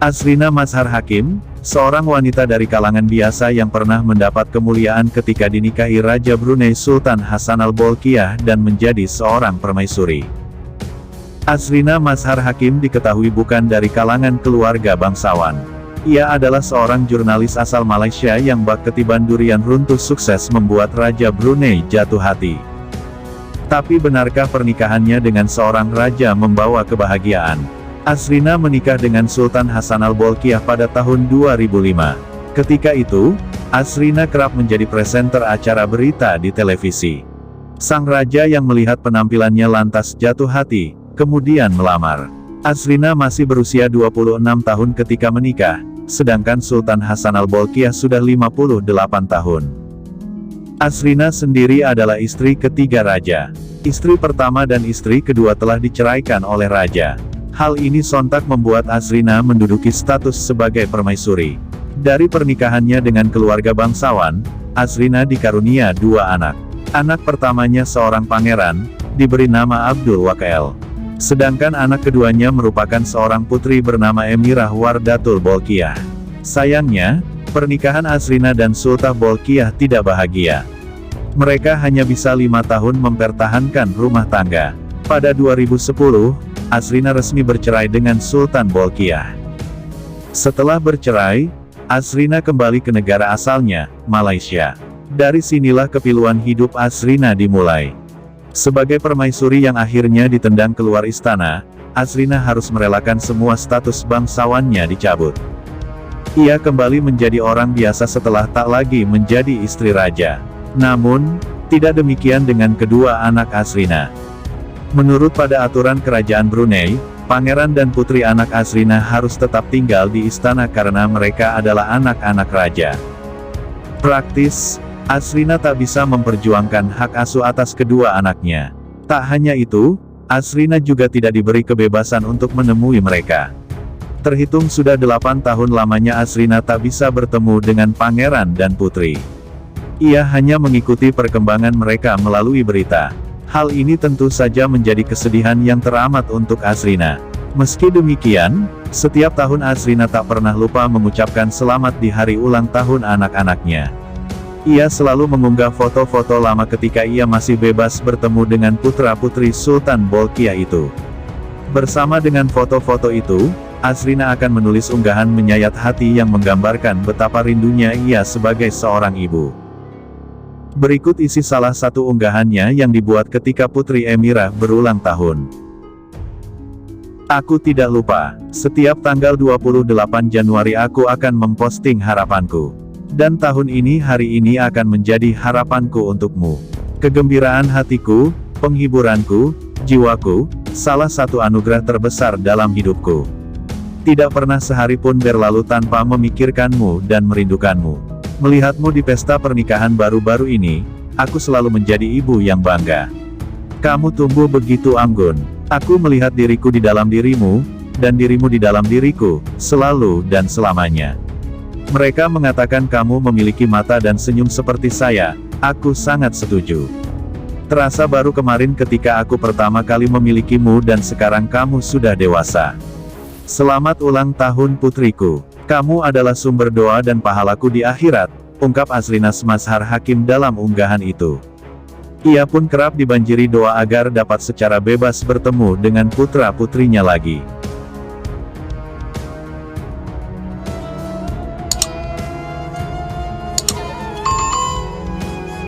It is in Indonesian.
Azrina Mazhar Hakim, seorang wanita dari kalangan biasa yang pernah mendapat kemuliaan ketika dinikahi Raja Brunei Sultan Hassanal Bolkiah dan menjadi seorang permaisuri. Azrina Mazhar Hakim diketahui bukan dari kalangan keluarga bangsawan. Ia adalah seorang jurnalis asal Malaysia yang bak ketiban durian runtuh sukses membuat Raja Brunei jatuh hati. Tapi benarkah pernikahannya dengan seorang raja membawa kebahagiaan? Azrina menikah dengan Sultan Hassanal Bolkiah pada tahun 2005. Ketika itu, Azrina kerap menjadi presenter acara berita di televisi. Sang raja yang melihat penampilannya lantas jatuh hati, kemudian melamar. Azrina masih berusia 26 tahun ketika menikah, sedangkan Sultan Hassanal Bolkiah sudah 58 tahun. Azrina sendiri adalah istri ketiga raja. Istri pertama dan istri kedua telah diceraikan oleh raja. Hal ini sontak membuat Azrina menduduki status sebagai permaisuri. Dari pernikahannya dengan keluarga bangsawan, Azrina dikarunia dua anak. Anak pertamanya seorang pangeran, diberi nama Abdul Waqel. Sedangkan anak keduanya merupakan seorang putri bernama Emirah Wardatul Bolkiah. Sayangnya, pernikahan Azrina dan Sultan Bolkiah tidak bahagia. Mereka hanya bisa 5 tahun mempertahankan rumah tangga. Pada 2010, Azrina resmi bercerai dengan Sultan Bolkiah. Setelah bercerai, Azrina kembali ke negara asalnya, Malaysia. Dari sinilah kepiluan hidup Azrina dimulai. Sebagai permaisuri yang akhirnya ditendang keluar istana, Azrina harus merelakan semua status bangsawannya dicabut. Ia kembali menjadi orang biasa setelah tak lagi menjadi istri raja. Namun, tidak demikian dengan kedua anak Azrina. Menurut pada aturan kerajaan Brunei, pangeran dan putri anak Azrina harus tetap tinggal di istana karena mereka adalah anak-anak raja. Praktis, Azrina tak bisa memperjuangkan hak asuh atas kedua anaknya. Tak hanya itu, Azrina juga tidak diberi kebebasan untuk menemui mereka. Terhitung sudah 8 tahun lamanya Azrina tak bisa bertemu dengan pangeran dan putri. Ia hanya mengikuti perkembangan mereka melalui berita. Hal ini tentu saja menjadi kesedihan yang teramat untuk Azrina. Meski demikian, setiap tahun Azrina tak pernah lupa mengucapkan selamat di hari ulang tahun anak-anaknya. Ia selalu mengunggah foto-foto lama ketika ia masih bebas bertemu dengan putra-putri Sultan Bolkiah itu. Bersama dengan foto-foto itu, Azrina akan menulis unggahan menyayat hati yang menggambarkan betapa rindunya ia sebagai seorang ibu. Berikut isi salah satu unggahannya yang dibuat ketika Putri Emirah berulang tahun. Aku tidak lupa, setiap tanggal 28 Januari aku akan memposting harapanku. Dan tahun ini hari ini akan menjadi harapanku untukmu. Kegembiraan hatiku, penghiburanku, jiwaku, salah satu anugerah terbesar dalam hidupku. Tidak pernah sehari pun berlalu tanpa memikirkanmu dan merindukanmu. Melihatmu di pesta pernikahan baru-baru ini, aku selalu menjadi ibu yang bangga. Kamu tumbuh begitu anggun. Aku melihat diriku di dalam dirimu, dan dirimu di dalam diriku, selalu dan selamanya. Mereka mengatakan kamu memiliki mata dan senyum seperti saya, aku sangat setuju. Terasa baru kemarin ketika aku pertama kali memilikimu dan sekarang kamu sudah dewasa. Selamat ulang tahun putriku. Kamu adalah sumber doa dan pahalaku di akhirat, ungkap Azrina Mazhar Hakim dalam unggahan itu. Ia pun kerap dibanjiri doa agar dapat secara bebas bertemu dengan putra-putrinya lagi.